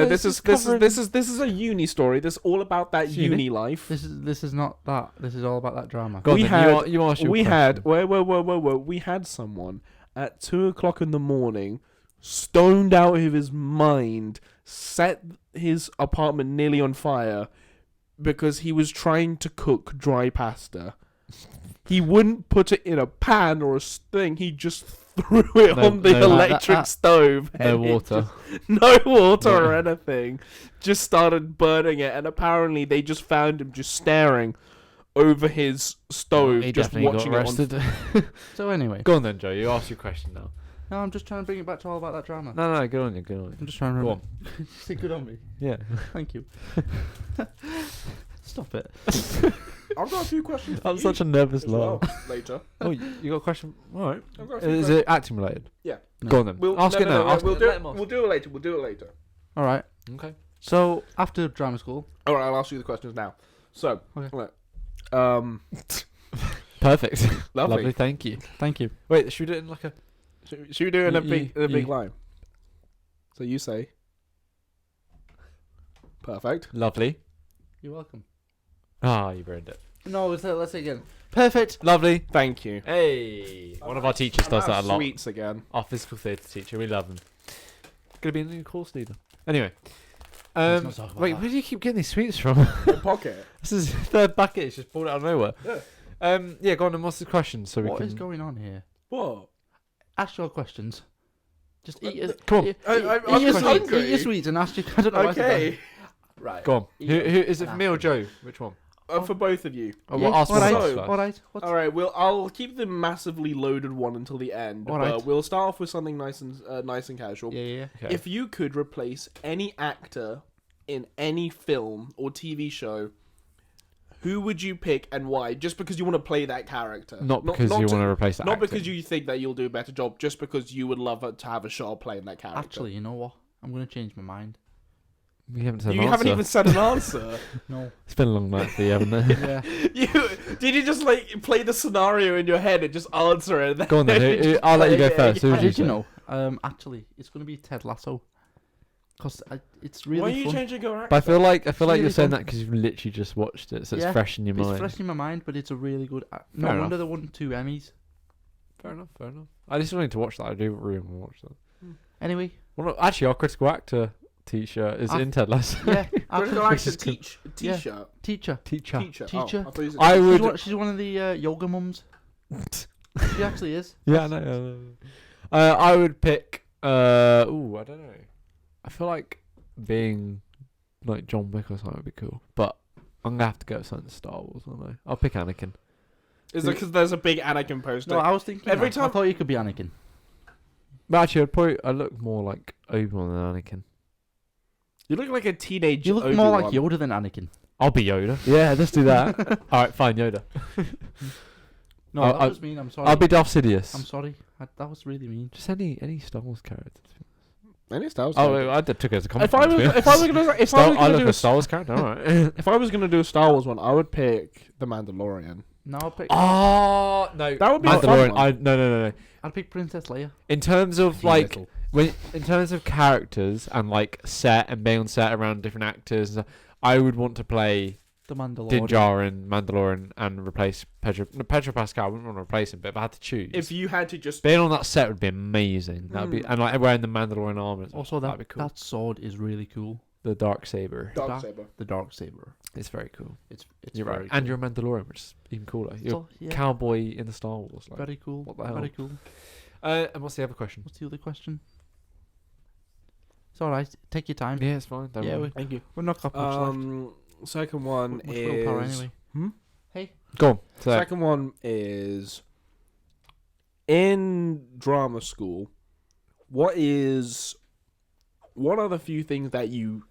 this This is a uni story. This is all about that uni life. This is not that. This is all about that drama. Go on then, you asked your question. Whoa. We had someone at 2 o'clock in the morning, stoned out of his mind, set his apartment nearly on fire because he was trying to cook dry pasta. he wouldn't put it in a pan or a thing. He just threw it No- on the no, electric stove. No and it water. no water No. or anything. Just started burning it, and apparently they just found him just staring over his stove, He just definitely watching got it on. arrested. So anyway, Go on then, Joe. You ask your question now. no, I'm just trying to bring it back to all about that drama. No, good on you. Good on you. I'm just trying to Go remember. You say good on me. Yeah. Thank you. Stop it. I've got a few questions. I'm such a nervous as well laugh. later. Oh, you got a question? All right. I've got a few Is questions. it acting related? Yeah. No. Go on then. Ask it now. Ask We'll it. do Let it. him ask. We'll do it later. We'll do it later. All right. Okay. So after drama school, All right, I'll ask you the questions now. So, Okay. right. Perfect. Lovely. Thank you. thank you. Wait, should we do it in like a? Should we do it in a You- big you- line? So you say. Perfect. Lovely. You're welcome. Ah, you ruined it. No, let's say again. Perfect. Lovely. Thank you. Hey, one of our teachers does that a lot. Sweets again. Our physical theatre teacher, we love him. Gonna be a new course leader. Anyway, Let's not talk about wait, that. where do you keep getting these sweets from? In pocket. This is the third bucket. It's just pulled out of nowhere. Yeah. Yeah, go on and what's the question so we What can. is going on here? What? Ask your questions. Just eat your, Come on. eat, I'm eat your just sweets. hungry. Eat your sweets and ask your. I don't know. Okay. Right. Go on. Eat Who them is it and for me ask or Joe? Which one? For both of you. Oh, Yeah, well, ask all one right. of us So- first. All right. What's All right. I'll keep the massively loaded one until the end. All But right. we'll start off with something nice and casual. Yeah. Okay. If you could replace any actor in any film or TV show, who would you pick and why? Just because you want to play that character. Not because you want to replace that. Not because you think that you'll do a better job, just because you would love to have a shot at playing that character. Actually, you know what? I'm gonna change my mind. We haven't said you an haven't answer. even said an answer. No. It's been a long night for you, haven't it? Yeah. Did you just like play the scenario in your head and just answer it? And Go on then. you just I'll let you play go it first. Who again? would you Did you say? know? Actually, it's gonna be Ted Lasso. Cause it's Why are really you fun. changing your actor? But I feel like really you're saying fun. that because you've literally just watched it, so it's Yeah, fresh in your It's mind. fresh in my mind, but it's a really good. No Fair wonder they won 2 Emmys. Fair enough. I just wanted to watch that. I do really want to watch that. Anyway, Well, no, actually, our critical actor T-shirt is Ah. in Ted Lasso. yeah. Critical I'll- actor is good. T-shirt. Teacher. Teacher. Teacher. Teacher. Oh, I thought you said I She's would. she's one of the yoga mums. She actually is. Yeah, I know. I would pick. I don't know. I feel like being like John Wick or something would be cool, but I'm gonna have to go with something Star Wars. I don't know. I'll pick Anakin. Is it because there's a big Anakin poster? No, I was thinking. Every Every time I time- thought you could be Anakin. But actually, I look more like Obi-Wan than Anakin. You look like a teenage. You look more like Obi-Wan. Yoda than Anakin. I'll be Yoda. Yeah, let's do that. All right, fine, Yoda. No, I'll- that was mean. I'm sorry. I'll be Darth Sidious. I'm sorry. That was really mean. Just any Star Wars character. Any Star Wars Oh, character. wait, I took it as a compliment. If I was, to be if I was honest. gonna, if I Star- was I gonna look do a a, Star Wars character. All right. if I was gonna do a Star Wars one, I would pick the Mandalorian. No, I'll pick. Oh no, That would be a fun Mandalorian. one. No. I'll pick Princess Leia. In terms of Too like little. in terms of characters and like set and being on set around different actors, and stuff, I would want to play The Mandalorian. Din Djarin, Mandalorian, and replace Pedro Pascal. I wouldn't want to replace him, but if I had to choose, If you had to just, being on that set would be amazing. That'd be Mm. and like wearing the Mandalorian armor. as well. Also, that'd be that cool. that sword is really cool. The dark saber. Darksaber. The dark saber. It's very cool. It's You're very right, cool. and you're a Mandalorian, which is even cooler. You're So, yeah, a cowboy in the Star Wars. Like. very cool. what the hell? Very cool. And what's the other question? What's the other question? It's all right. Take your time. Yeah, it's fine. Don't Yeah, worry. Thank you. We're not got much left. Second one Much willpower is. anyway. Hmm? Hey. Go on. So, Second one is in drama school. What are the few things that you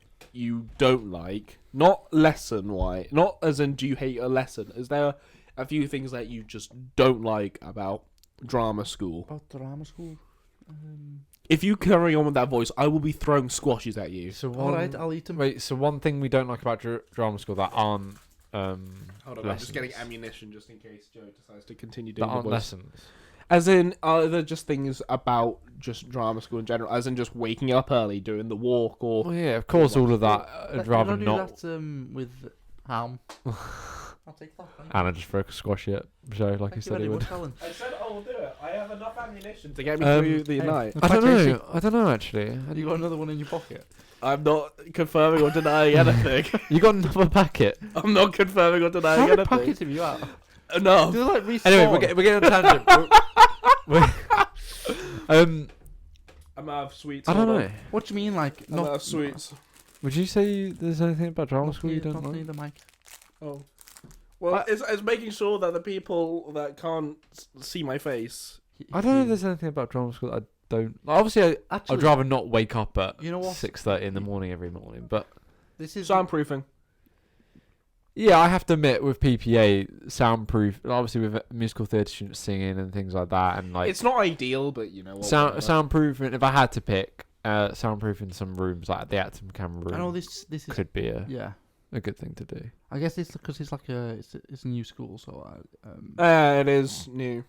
don't like? Not lesson why, not as in do you hate a lesson? Is there a few things that you just don't like about drama school? About drama school. If you carry on with that voice, I will be throwing squashes at you. so All right, I'll eat them. Wait, so one thing we don't like about drama school that aren't Hold on, I'm just getting lessons. ammunition just in case Joe decides to continue that doing the aren't voice. lessons. As in, are there just things about just drama school in general? As in, just waking up early, doing the walk, or Well, yeah, of course, all of that. I'd Let's rather do not. that with ham. I'll take that. Thank you. Anna just throw a squash at Joe like he Thank you said he very would. much, Alan. I said I will do it. I have enough ammunition to get me Um, through the hey. night. I don't Quite tasty. know. I don't know actually. Have you got another one in your pocket? I'm not confirming or denying anything. You got another packet? I'm not confirming or How denying many anything. packets have you got? Enough. Do they, like, respawn? Anyway, we're getting on a tangent. I'm out of sweets. I don't hold know. on. What do you mean, like? I'm out of sweets. Would you say there's anything about drama school you don't Not like? near the mic. Oh. Well, it's making sure that the people that can't see my face. I don't know if there's anything about drama school that I don't. Obviously, Actually, I'd rather not wake up at You know what? 6:30 in the morning every morning. But This is Soundproofing. yeah, I have to admit with PPA, soundproof. Obviously, with musical theatre students singing and things like that, and like It's not ideal, but you know what? whatever. soundproofing. If I had to pick, soundproofing some rooms like the acting camera room I know this is could be yeah. a good thing to do. I guess it's because it's like it's a new school, so It is new.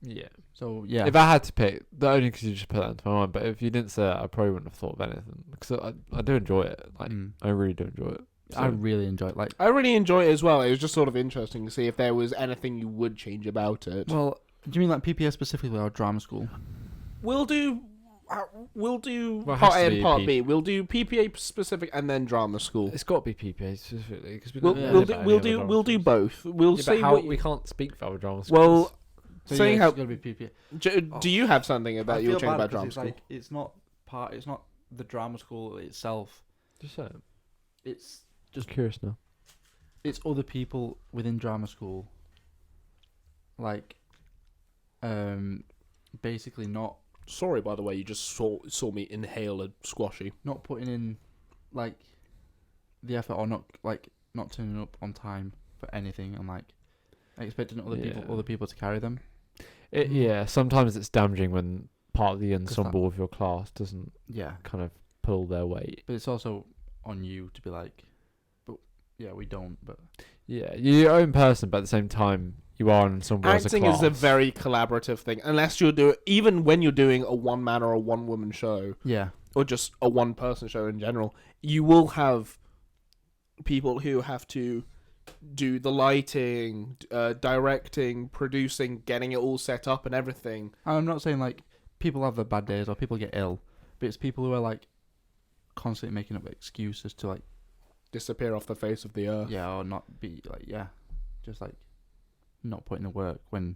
Yeah. so yeah. If I had to pick, the only because you just put that into my mind. But if you didn't say that, I probably wouldn't have thought of anything because I do enjoy it. Like I really do enjoy it. I So- really enjoy it. Like, I really enjoy it as well. It was just sort of interesting to see if there was anything you would change about it. well, do you mean like PPS specifically or drama school? We'll do Well, it has part to A be and part P- B. We'll do PPA specific and then drama school. It's got to be PPA specifically because We'll Yeah. we'll do both. We'll say how what we can't speak for our drama schools. well. So Saying yeah, how it's gotta be PPA. do you have something I about you feel change bad about 'cause drama it's school? like it's not the drama school itself. just saying. It's Just curious now. it's other people within drama school. Like, basically not Sorry, by the way, you just saw me inhale a squashy. not putting in like the effort or not turning up on time for anything and like expecting other people to carry them. Yeah, sometimes it's damaging when part of the 'Cause ensemble of your class doesn't Yeah, kind of pull their weight. but it's also on you to be like, but yeah, we don't. But Yeah, you're your own person, but at the same time, you are an ensemble as a Acting class. is a very collaborative thing, unless you're doing even when you're doing a one man or a one woman show, yeah, or just a one person show in general. You will have people who have to do the lighting, directing, producing, getting it all set up and everything. I'm not saying like people have their bad days or people get ill, but it's people who are like constantly making up excuses to like Disappear off the face of the earth. yeah or not be like just like not putting the work when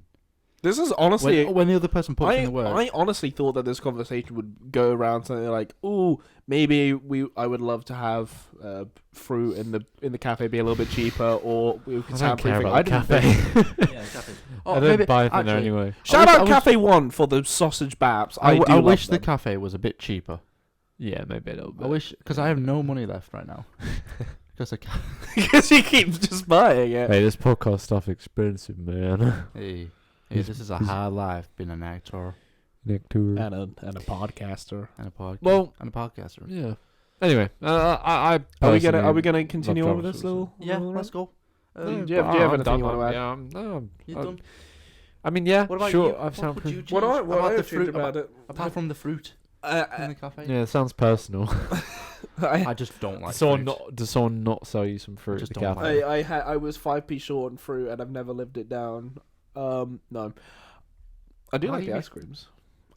This is honestly. when the other person puts in the work. I honestly thought that this conversation would go around something like, "Ooh, maybe I would love to have fruit in the cafe be a little bit cheaper, or we could I don't care soundproofing." about I the didn't cafe. think- Yeah, exactly. I don't buy it from there anyway. Shout I out wish- Cafe One for the sausage baps. I I wish the them. cafe was a bit cheaper. Yeah, maybe a little bit. I wish because I have no money left right now. Because because he keeps just buying it. Hey, this podcast stuff expensive, man. hey, He's- this is a he's- hard life being an actor Nick Tour. And a podcaster. and a podcast. Well- and a podcaster. Yeah. Anyway, I Are we personally gonna continue love on with drama this schools. little? Yeah, little let's go. do you have anything you want to add? Yeah, You done? I mean, yeah, What about sure. you? I've What would you soundproof. What change I about the have fruit about it? apart from the fruit in the cafe? Yeah, it sounds personal. I just don't like fruit. Does someone not sell you some fruit at just the don't cafe? like I was 5p short on fruit and I've never lived it down. No, I do Why like do the you- ice creams.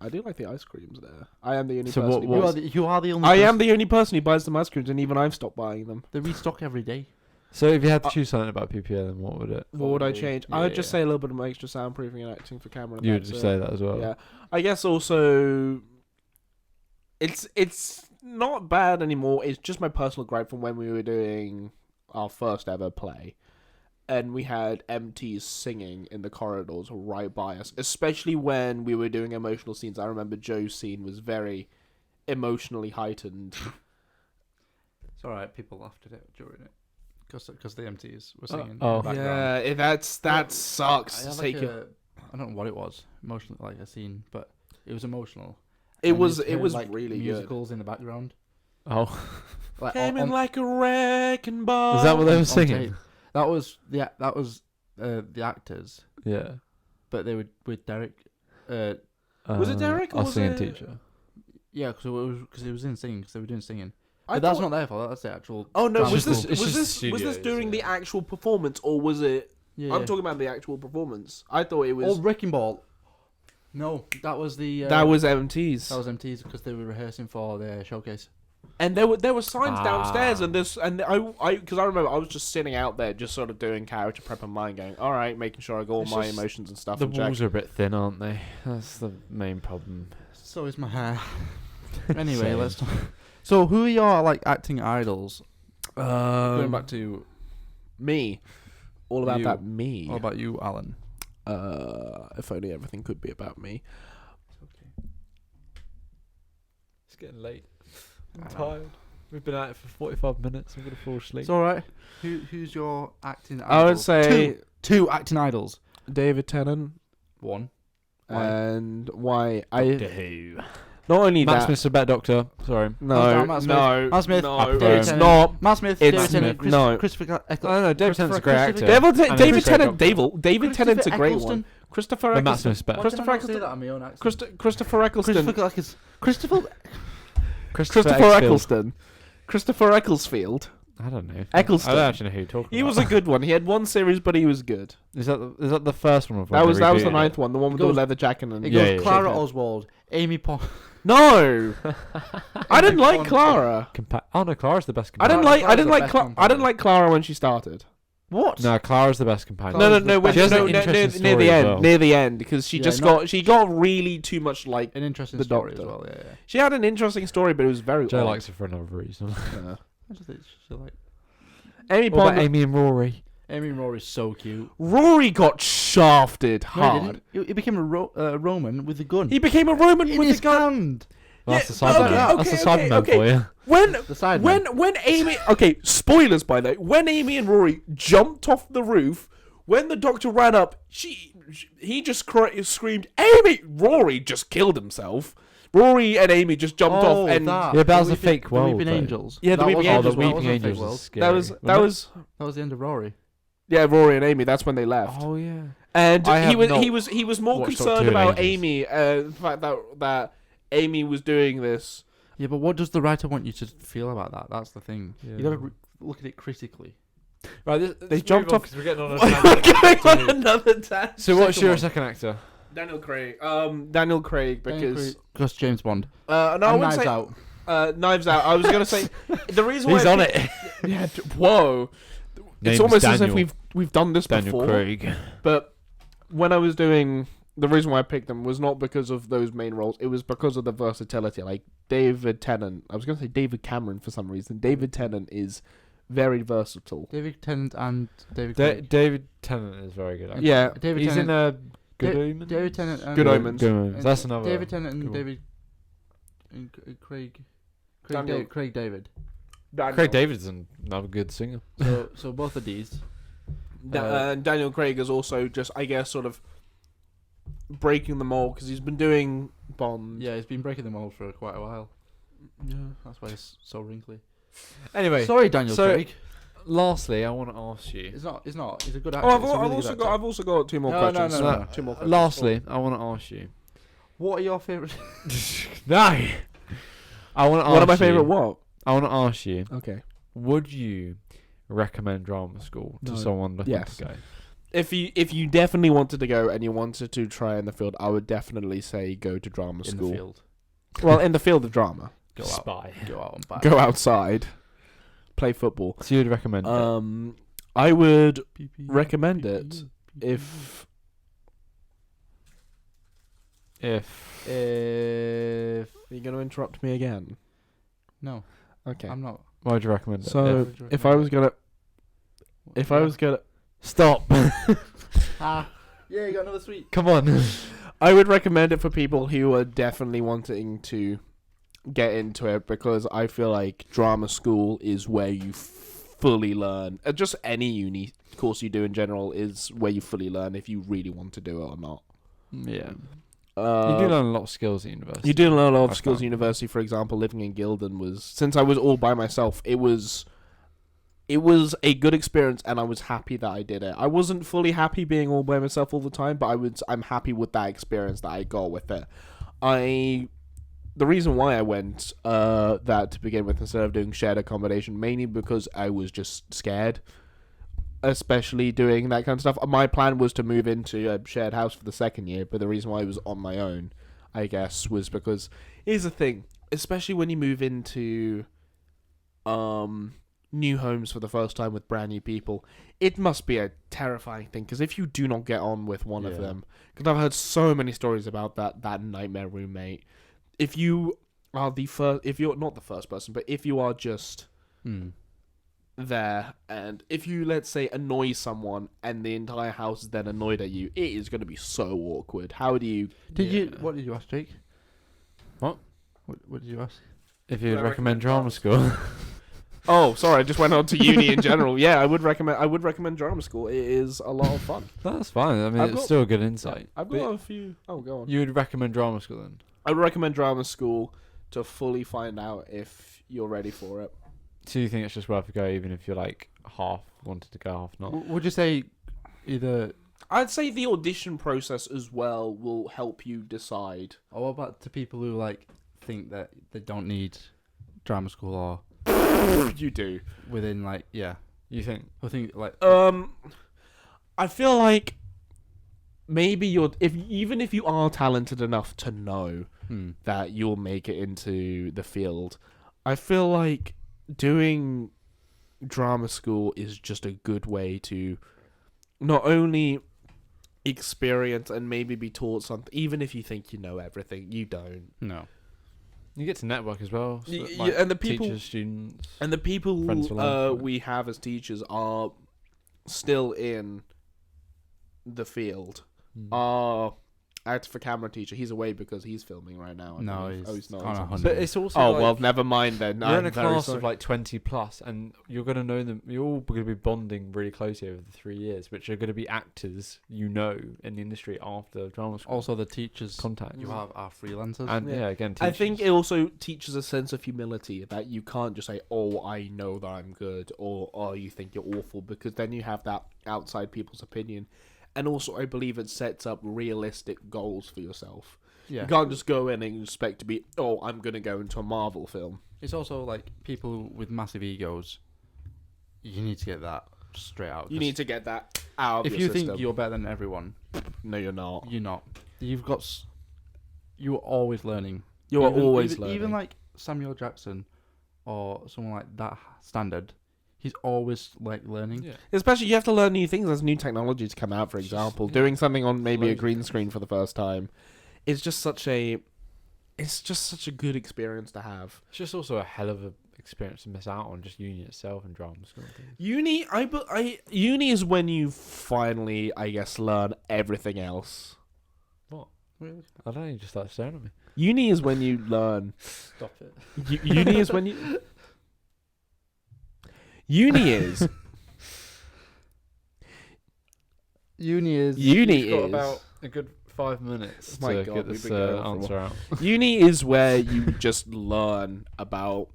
I do like the ice creams there. I am the only So person. what- who buys- You are the only. I person- am the only person who buys them ice creams, and even I've stopped buying them. They restock every day. So if you had to choose something about PPA, then what would it? What would I Probably- change? I would just say a little bit of extra soundproofing and acting for camera. And You would that's just it. say that as well. Yeah, I guess also, it's not bad anymore. It's just my personal gripe from when we were doing our first ever play, and we had MTs singing in the corridors right by us. Especially when we were doing emotional scenes. I remember Joe's scene was very emotionally heightened. It's alright. People laughed at it during it because the MTs were singing. oh. in the background. Yeah, that sucks. I had Take like it. I don't know what it was. Emotional, like a scene, but it was emotional. It And was you it heard, was like, really good. musicals in the background. Oh, Like Came in on- like a wrecking ball. is that what they were on singing? tape. That was the actors, Yeah. but they were with Derek. Was it Derek or Our was singing it- teacher. Yeah, because it was in singing. Because they were doing singing. I But that's thought- not their fault. That's the actual. Oh no! drama Was school. this it's was just this the was this studios, during the yeah. actual performance, or was it? Yeah. I'm talking about the actual performance. I thought it was. Oh, Wrecking Ball. No, that was the. that was MTs. That was MTs because they were rehearsing for their showcase. And there were signs downstairs, Ah. and I because I remember I was just sitting out there, just sort of doing character prep in mind, going, all right, making sure I got all It's my just emotions and stuff. The in check. walls are a bit thin, aren't they? That's the main problem. So is my hair. Anyway, Same. let's talk. So who are your like acting idols? Going back to me, all about you. that me. What about you, Alan? If only everything could be about me. It's getting late. I'm I know. tired. We've been at it for 45 minutes. I'm gonna fall asleep. It's all right. Who's your acting idol? I would say two acting idols. David Tennant. One. Why? And why Doctor Who. not only Matt that. Smith's a better doctor. Sorry. No, Matt Smith. no, Matt Smith. no, David it's Tennant. not. Matt Smith. It's David Tennant. Smith. No. Christopher I don't know. David Tennant's a great actor. Christopher- And David he's a great Tennant. doctor. David Tennant's a great Eccleston. one. Christopher But Matt Eccleston. Smith's better. Christopher Why did I not say Eccleston. that on my own accent? Christopher Eccleston. Christopher. Christopher Ecclesfield. Eccleston. Christopher Ecclesfield. I don't know. Eccleston. I don't actually know who you're talking He about. was a good one. He had one series, but he was good. Is that the first one? Of That was the rebooted ninth it? one, the one with It the goes- leather jacket and It Yeah, goes yeah, Clara yeah. Oswald, Amy Pond. No, I didn't like Pond. Clara. Oh no, Clara's the best I didn't companion. like. I Clara's didn't the like. best I companion. didn't like Clara when she started. What? No, Clara's the best companion. No, Clara's no, no. the When best. She has an no, interesting near story the as end, well. near the end, because she Yeah, just not- she got really too much like. An interesting The story Doctor. as well. Yeah. She had an interesting story, but it was very. Joe odd. likes her for another reason. Yeah. I just think she's like. Amy What about Pond. Amy and Rory? Amy and Rory's so cute. Rory got shafted No, he hard. didn't. He became a Roman with a gun. He became a Roman in with his a gun. hand. Well, that's the Yeah, Cyberman. okay, That's the okay, Cyberman okay. for you. When The side man. when Amy, okay, spoilers by the way. When Amy and Rory jumped off the roof, when the Doctor ran up, he just screamed, "Amy!" Rory just killed himself. Rory and Amy just jumped off, and that. Yeah, but that was The a fake The world, Weeping though. Angels. Yeah, the That Weeping wasn't- Oh, the Angels. that wasn't Weeping a fake Angels world. is scary. that was That was the end of Rory. yeah, Rory and Amy. That's when they left. Oh yeah. And I he have was not he was more watched concerned Doctor Who in about ages. Amy, the fact that Amy was doing this. Yeah, but what does the writer want you to feel about that? That's the thing. Yeah. You gotta look at it critically. Right, They jumped off- because we're getting on a We're tangent. going on another tangent. So what's Second your one. second actor? Daniel Craig. Daniel Craig because Because James Bond. no, I And wouldn't Knives say Out. Knives Out. I was gonna say the reason why He's I on picked- it. Yeah. Whoa. Name's It's almost as if Daniel. we've done this Daniel before. Craig. But when I was doing the reason why I picked them was not because of those main roles. It was because of the versatility. Like David Tennant. I was gonna say David Cameron for some reason. David Tennant is very versatile. David Tennant and David Craig. David Tennant is very good. Actor. Yeah. David He's Tennant. in a Good Omens. David Tennant and Good Omens. Good Omens. That's another. David Tennant and cool. David and Craig. Daniel. Craig David. Craig David's another good singer. So both of these. And Daniel Craig is also just, I guess, sort of breaking the mold because he's been doing Bond. Yeah, he's been breaking them all for quite a while. Yeah. That's why it's so wrinkly. Anyway, Sorry, Daniel so- Craig. lastly, I want to ask you. It's not. He's a good actor. Oh, He's a really good actor. I've also got two more No, questions. no, no. Two more questions. Lastly, I want to ask you. What are your favourite? No. I want to ask One of my you- favorite what? I want to ask you. Okay. Would you recommend drama school to No. someone looking Yes. to go? If you definitely wanted to go and you wanted to try in the field, I would definitely say go to drama In school. the field. Well, in the field of drama, Go out. Spy. Go out and back. go outside, play football. So you'd recommend it? I would recommend it if If If you're going to interrupt me again. no, Okay. I'm not. why'd you recommend it? So if I was gonna, Stop. Ah, yeah, you got another sweet. Come on. I would recommend it for people who are definitely wanting to get into it because I feel like drama school is where you fully learn. Just any uni course you do in general is where you fully learn if you really want to do it or not. Yeah. You do learn a lot of skills at university. You do learn a lot of I skills found. at university. For example, living in Gilden was, since I was all by myself, it was a good experience, and I was happy that I did it. I wasn't fully happy being all by myself all the time, but I'm happy with that experience that I got with it. The reason why I went that to begin with instead of doing shared accommodation, mainly because I was just scared, especially doing that kind of stuff. My plan was to move into a shared house for the second year, but the reason why I was on my own, I guess, was because here's the thing. especially when you move into new homes for the first time with brand new people, it must be a terrifying thing, because if you do not get on with one of them, because I've heard so many stories about that nightmare roommate. If you are if you're not the first person, but if you are just there, and if you, let's say, annoy someone and the entire house is then annoyed at you, it is going to be so awkward. How do you... What did you ask, Jake? What did you ask? If you'd recommend drama school. Oh, sorry, I just went on to uni in general. Yeah, I would recommend drama school. It is a lot of fun. That's fine. I mean, it's still a good insight. I've got a few... Oh, go on. You would recommend drama school then? I would recommend drama school to fully find out if you're ready for it. So you think it's just worth a go, even if you're like half wanted to go, half not? Would you say either... I'd say the audition process as well will help you decide. Or what about to people who like think that they don't need drama school, or You do. within like You think? I think like I feel like maybe even if you are talented enough to know that you'll make it into the field, I feel like doing drama school is just a good way to not only experience and maybe be taught something, even if you think you know everything, you don't. no. You get to network as well. So, And the people, teachers, students. and the people friends for life, we have as teachers are still in the field. Our actor for camera teacher, he's away because he's filming right now. I No, believe. he's not. on a hunt. But it's also Oh, like, well, never mind then. you're in I'm a very class sorry. of like 20 plus, and you're going to know them. You're all going to be bonding really closely over the 3 years, which are going to be actors in the industry after drama school. Also, the teachers Contact. you have are freelancers. And Yeah. again, I teachers. think it also teaches a sense of humility, that you can't just say, oh, I know that I'm good, or oh, you think you're awful, because then you have that outside people's opinion. And also, I believe it sets up realistic goals for yourself. yeah. You can't just go in and expect to be, oh, I'm going to go into a Marvel film. It's also like people with massive egos. You need to get that straight out. You need to get that out of If your you system. think you're better than everyone, No, you're not. you're not. You've got. You're always learning. You are Even- always even, learning. Even like Samuel Jackson, or someone like that standard, he's always like learning. Yeah. Especially, you have to learn new things as new technologies come out, for It's just- example. yeah. Doing something on maybe a Loads of green things. screen for the first time. It's just such a good experience to have. It's just also a hell of a experience to miss out on, just uni itself and drama school and things. Uni is when you finally, I guess, learn everything else. Really? I don't know, you just start staring at me. Uni is when you learn. Stop it. Uni is when you. Uni is. Uni is. Uni We've got is. about a good 5 minutes My to God, get we've this been going on for a answer out. Uni is where you just learn about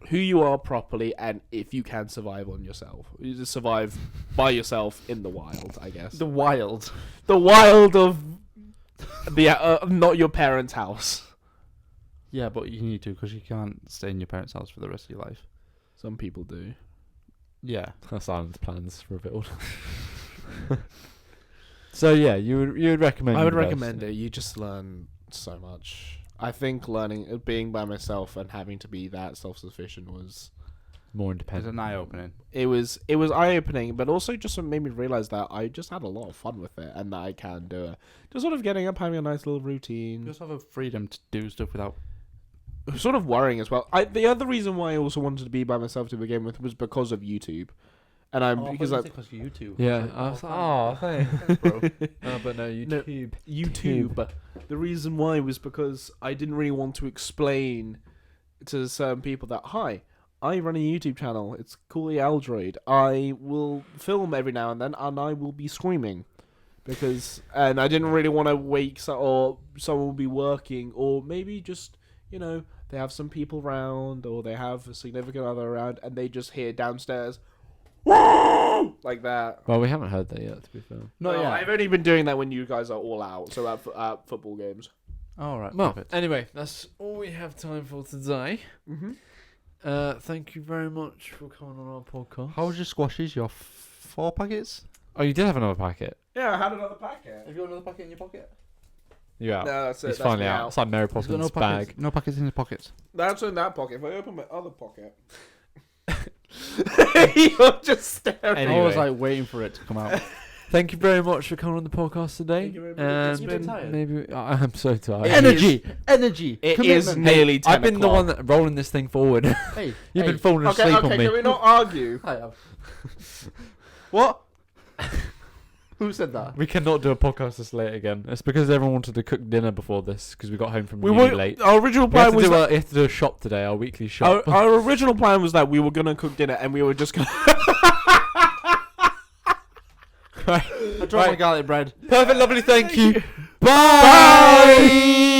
who you are properly, and if you can survive on yourself. You just survive by yourself in the wild, I guess. The wild. The wild of the not your parents' house. Yeah, but you need to, because you can't stay in your parents' house for the rest of your life. Some people do. Yeah. That's Alan's plans revealed. So yeah, you would recommend. I would university. recommend it. You just learn so much. I think being by myself and having to be that self-sufficient was More It's independent. an eye-opening. it was eye-opening, but also just made me realize that I just had a lot of fun with it, and that I can do it. Just sort of getting up, having a nice little You routine, just have a freedom to do stuff without... sort of worrying as well. The other reason why I also wanted to be by myself to begin with was because of YouTube, and because YouTube. Yeah, I was like, oh, thanks, bro. but no, No, YouTube. YouTube. The reason why was because I didn't really want to explain to certain people that, hi, I run a YouTube channel. It's called The Aldroid. I will film every now and then, and I will be screaming. And I didn't really want to or someone will be working, or maybe just, they have some people around, or they have a significant other around, and they just hear downstairs, like that. Well, we haven't heard that yet, to be fair. No, yeah. I've only been doing that when you guys are all out, so at football games. All right. Well, perfect. anyway, that's all we have time for today. Mm-hmm. Thank you very much for coming on our podcast. How was your squashes? Your 4 packets? Oh, you did have another packet. Yeah, I had another packet. Have you got another packet in your pocket? You out? No, that's it. He's that's finally me out. It's like Mary He's got Poppins' no pockets. bag. No pockets in his pockets. That's in that pocket. If I open my other pocket, you're just staring. Anyway. I was like waiting for it to come out. Thank you very much for coming on the podcast today. Thank you very much. And You've been tired? maybe I'm so tired. Energy. It Commitment. is nearly 10 I've been the o'clock. one that rolling this thing forward. Hey, You've hey. been falling Okay, asleep on okay, me. can we not argue? I have. What? Who said that? We cannot do a podcast this late again. It's because everyone wanted to cook dinner before this because we got home from We uni were, late. our original We have, plan to was do that, we have to do a shop today, our weekly shop. our original plan was that we were gonna cook dinner and we were just gonna. I dropped my garlic bread. Perfect, lovely, thank you. Bye.